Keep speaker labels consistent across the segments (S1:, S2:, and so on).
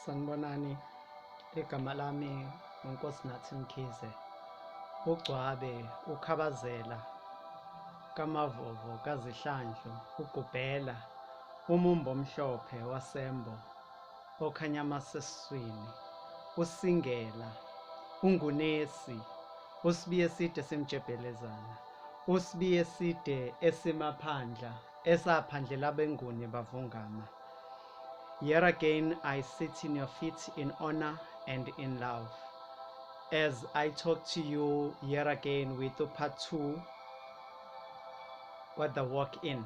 S1: Sanibonani, igama lami uNkosinathi Mkhize. Ugcwabe, ukhabazela, kaMavovo, kaZihlandlo, uGubhela, umumbo omhlophe wasembo, okhanyamasa esiswini, uSingela, uNgunesi, uSibiya eside semjebhelezana, uSibiya eside esimaphandla, esaphandlela abenguni bavungama. Here again I sit in your feet in honor and in love. As I talk to you here again with the part 2, what the walk in.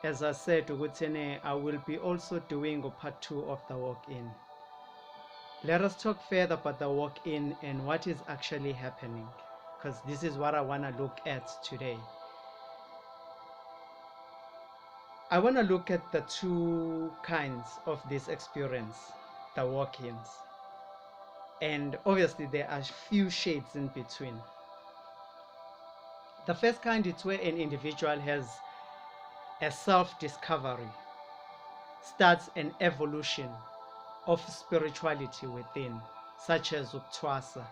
S1: As I said, Ugutene, I will be also doing a part 2 of the walk in. Let us talk further about the walk in and what is actually happening, because this is what I want to look at today. I want to look at the two kinds of this experience, the walk-ins. And obviously there are few shades in between. The first kind is where an individual has a self-discovery, starts an evolution of spirituality within, such as Uktwasa.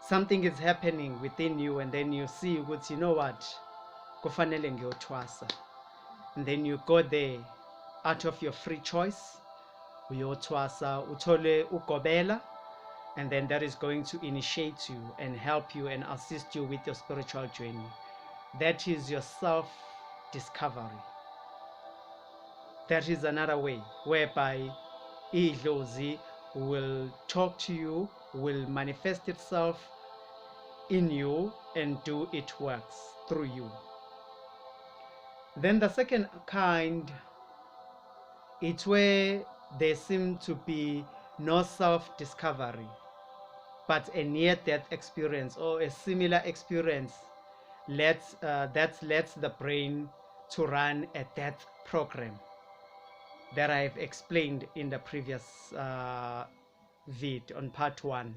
S1: Something is happening within you and then you see, you know what, kufanele ngiyotwasa. And then you go there out of your free choice, uyotwasa, utole ugobela, and then that is going to initiate you and help you and assist you with your spiritual journey. That is your self-discovery. That is another way whereby idlozi will talk to you, will manifest itself in you and do its works through you. Then the second kind, it's where there seems to be no self-discovery, but a near-death experience or a similar experience that lets the brain to run a death program that I've explained in the previous vid on part 1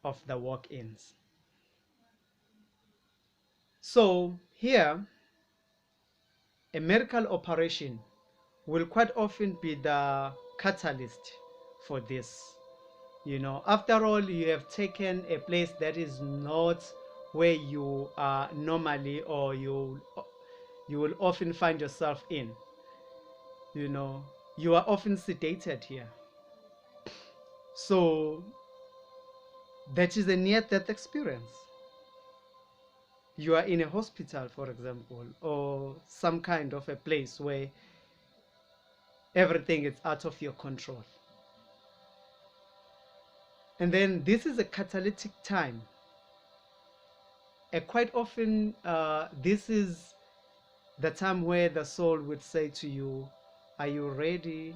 S1: of the walk-ins. So here, a medical operation will quite often be the catalyst for this. You know, after all, you have taken a place that is not where you are normally, or you will often find yourself in. You know, you are often sedated here. So that is a near-death experience. You are in a hospital, for example, or some kind of a place where everything is out of your control. And then this is a catalytic time. And quite often, this is the time where the soul would say to you, are you ready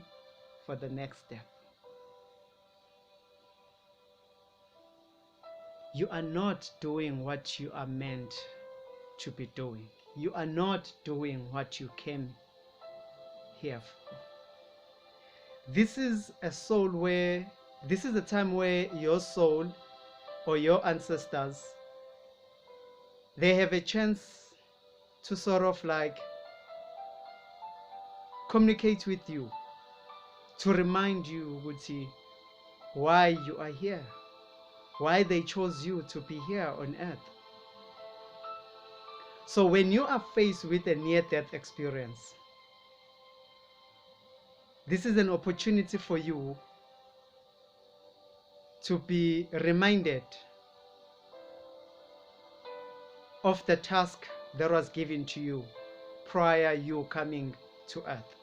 S1: for the next step? You are not doing what you are meant to be doing. You are not doing what you came here for. This is a soul where, this is a time where your soul or your ancestors, they have a chance to sort of like communicate with you, to remind you why you are here, why they chose you to be here on earth. So when you are faced with a near-death experience, this is an opportunity for you to be reminded of the task that was given to you prior you coming to earth.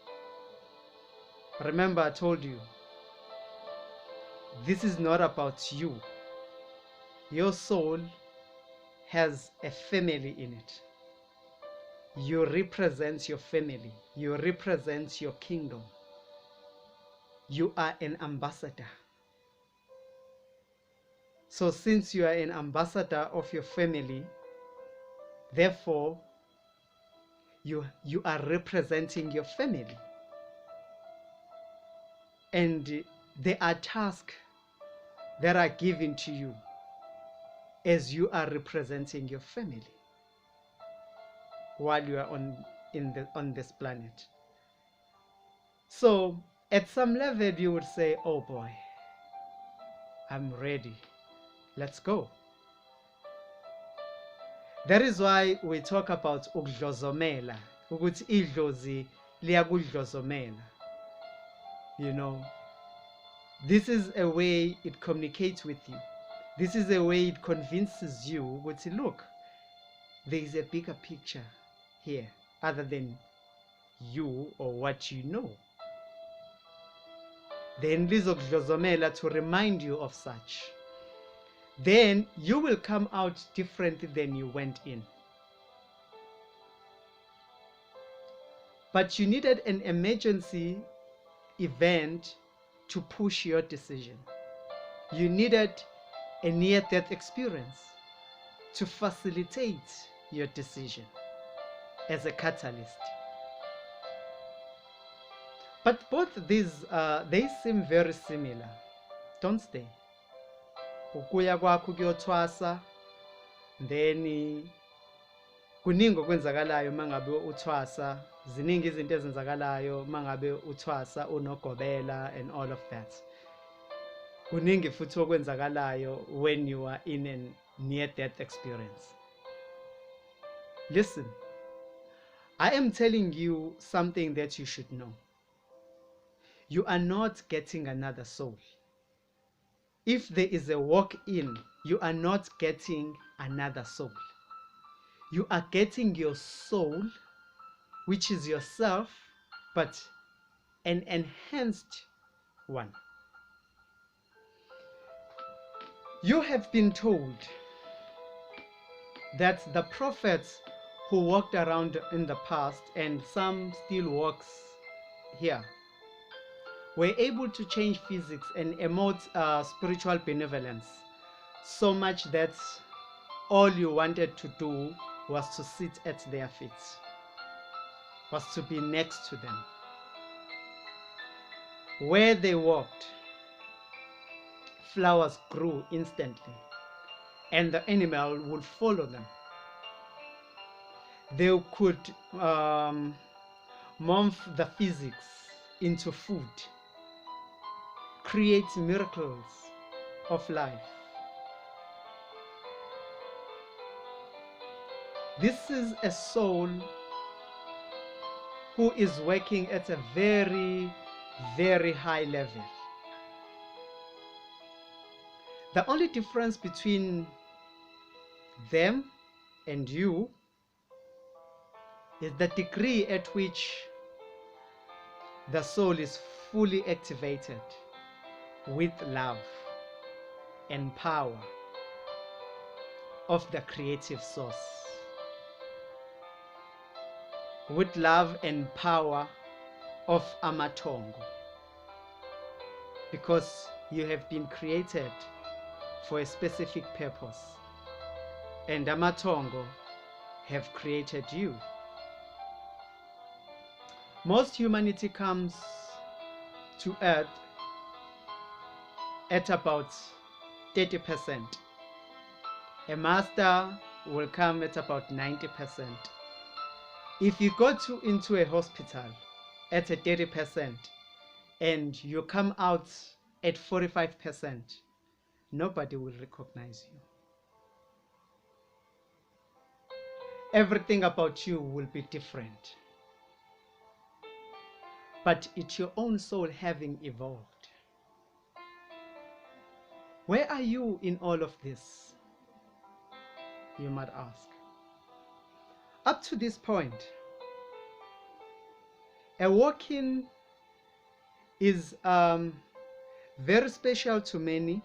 S1: Remember, I told you, this is not about you. Your soul has a family in it. You represent your family. You represent your kingdom. You are an ambassador. So since you are an ambassador of your family, therefore, you are representing your family. And there are tasks that are given to you as you are representing your family while you are on this planet. So At some level, you would say, oh boy, I'm ready. Let's go. That is why we talk about ukudlozomela, ukuthi idlozi liyakudlozomela. You know, this is a way it communicates with you. This is a way it convinces you, ukuthi look, there is a bigger picture here other than you or what you know. Then lizokudlozomela to remind you of such. Then you will come out different than you went in. But you needed an emergency event to push your decision. You needed a near-death experience to facilitate your decision as a catalyst. But both these, they seem very similar, don't they? Ukuya kwakho kuyothwasa, then kuningi okwenzakalayo mangabe uthwasa, ziningi izinto ezenzakalayo mangabe uthwasa unogobela and all of that. Kuningi futhi okwenzakalayo when you are in a near-death experience. Listen, I am telling you something that you should know. You are not getting another soul. If there is a walk-in, you are not getting another soul. You are getting your soul, which is yourself, but an enhanced one. You have been told that the prophets who walked around in the past, and some still walks here, were able to change physics and emote spiritual benevolence so much that all you wanted to do was to sit at their feet, was to be next to them. Where they walked, flowers grew instantly, and the animal would follow them. They could morph the physics into food, create miracles of life. This is a soul who is working at a very, very high level. The only difference between them and you is the degree at which the soul is fully activated with love and power of the creative source, with love and power of Amatongo, because you have been created for a specific purpose, and Amatongo have created you. Most humanity comes to earth at about 30%. A master will come at about 90%. If you go into a hospital at a 30% and you come out at 45%, nobody will recognize you. Everything about you will be different. But it's your own soul having evolved. Where are you in all of this? You might ask. Up to this point, a walk-in is very special to many,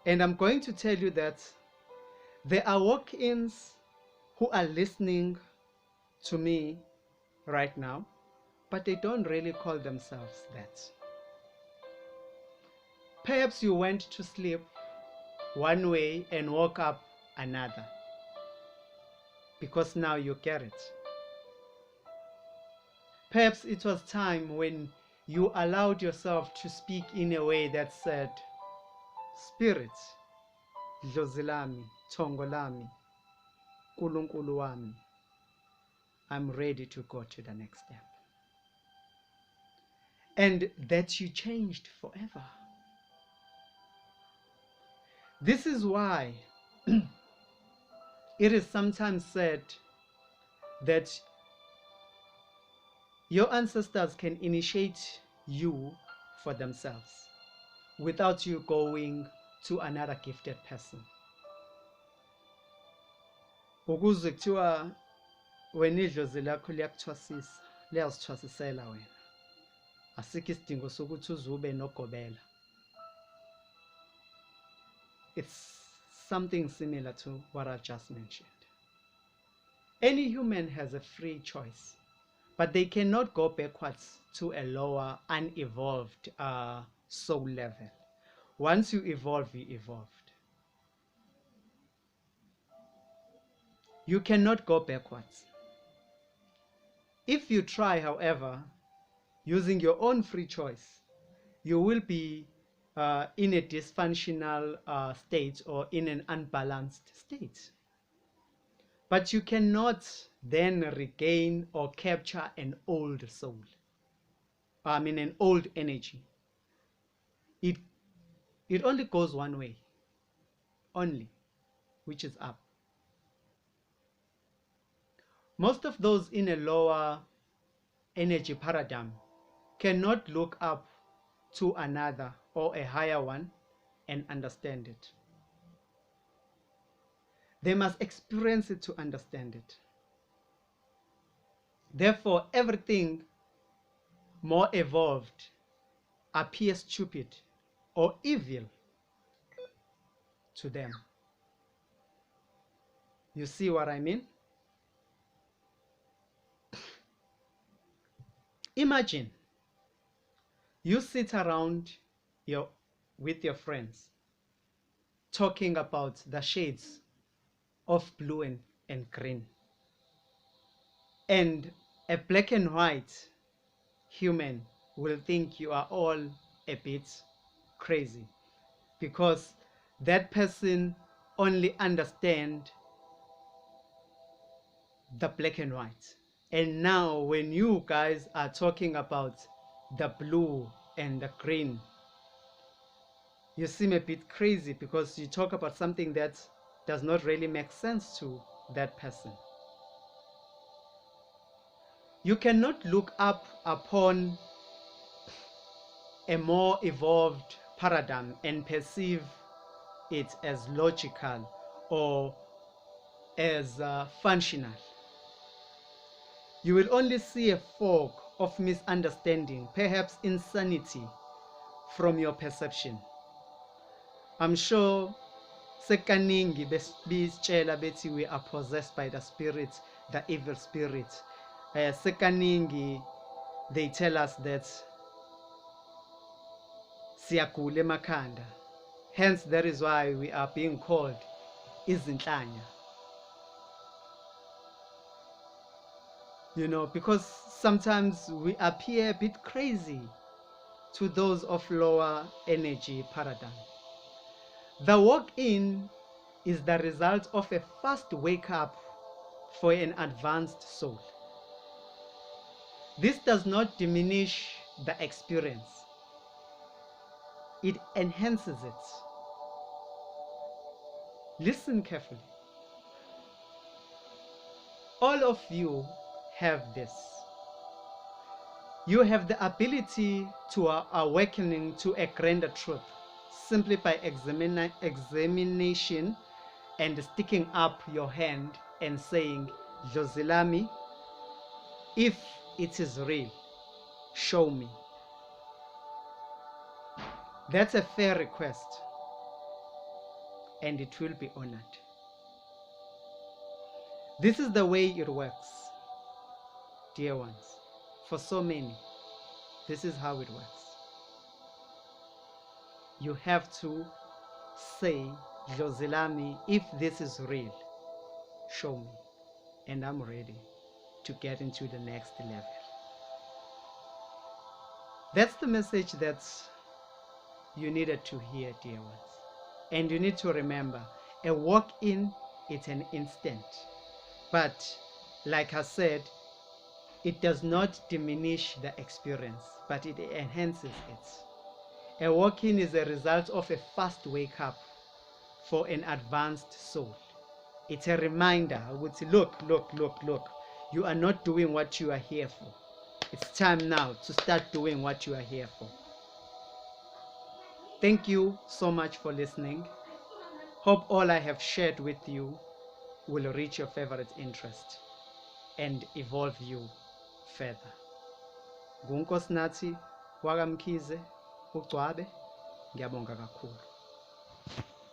S1: and I'm going to tell you that there are walk-ins who are listening to me right now, but they don't really call themselves that. Perhaps you went to sleep one way and woke up another, because now you get it. Perhaps it was time when you allowed yourself to speak in a way that said, Spirit, dlozi lami, thongo lami, nkulunkulu wami, I'm ready to go to the next step. and that you changed forever. This is why it is sometimes said that your ancestors can initiate you for themselves without you going to another gifted person. Ukuze kuthiwa wena idlozi lakho liyakuthwasisa, liyazithwasisela wena. Asikho isidingo sokuthi uzube nogobela. It's something similar to what I just mentioned. Any human has a free choice, but they cannot go backwards to a lower, unevolved soul level. Once you evolve, you evolved. You cannot go backwards. If you try, however, using your own free choice, you will be in a dysfunctional state or in an unbalanced state. But you cannot then regain or capture an old soul. An old energy. It only goes one way, only, which is up. Most of those in a lower energy paradigm cannot look up to another or a higher one and understand it. They must experience it to understand it. Therefore, everything more evolved appears stupid or evil to them. You see what I mean? Imagine you sit around with your friends talking about the shades of blue and green, and a black and white human will think you are all a bit crazy because that person only understands the black and white. And now when you guys are talking about the blue and the green, you seem a bit crazy because you talk about something that does not really make sense to that person. You cannot look up upon a more evolved paradigm and perceive it as logical or as functional. You will only see a fog of misunderstanding, perhaps insanity, from your perception. I'm sure sekaningi besitshela bethi we are possessed by the spirit, the evil spirit. Sekaningi they tell us that siyagula emakhanda. Hence that is why we are being called izinhlanya. You know, because sometimes we appear a bit crazy to those of lower energy paradigm. The walk-in is the result of a fast wake-up for an advanced soul. This does not diminish the experience. It enhances it. Listen carefully. All of you have this. You have the ability to awakening to a grander truth simply by examination and sticking up your hand and saying, Dlozi, if it is real, show me. That's a fair request, and it will be honored. This is the way it works, dear ones. For so many, this is how it works. You have to say, Dlozi, if this is real, show me, and I'm ready to get into the next level. That's the message that you needed to hear, dear ones. And you need to remember, a walk-in is an instant. But, like I said, It does not diminish the experience, but it enhances it. A walk-in is a result of a fast wake-up for an advanced soul. It's a reminder, I would say, look, you are not doing what you are here for. It's time now to start doing what you are here for. Thank you so much for listening. Hope all I have shared with you will reach your favorite interest and evolve you further. Ngunkosinathi wakamkhize uGcwabe, ngiyabonga kakhulu.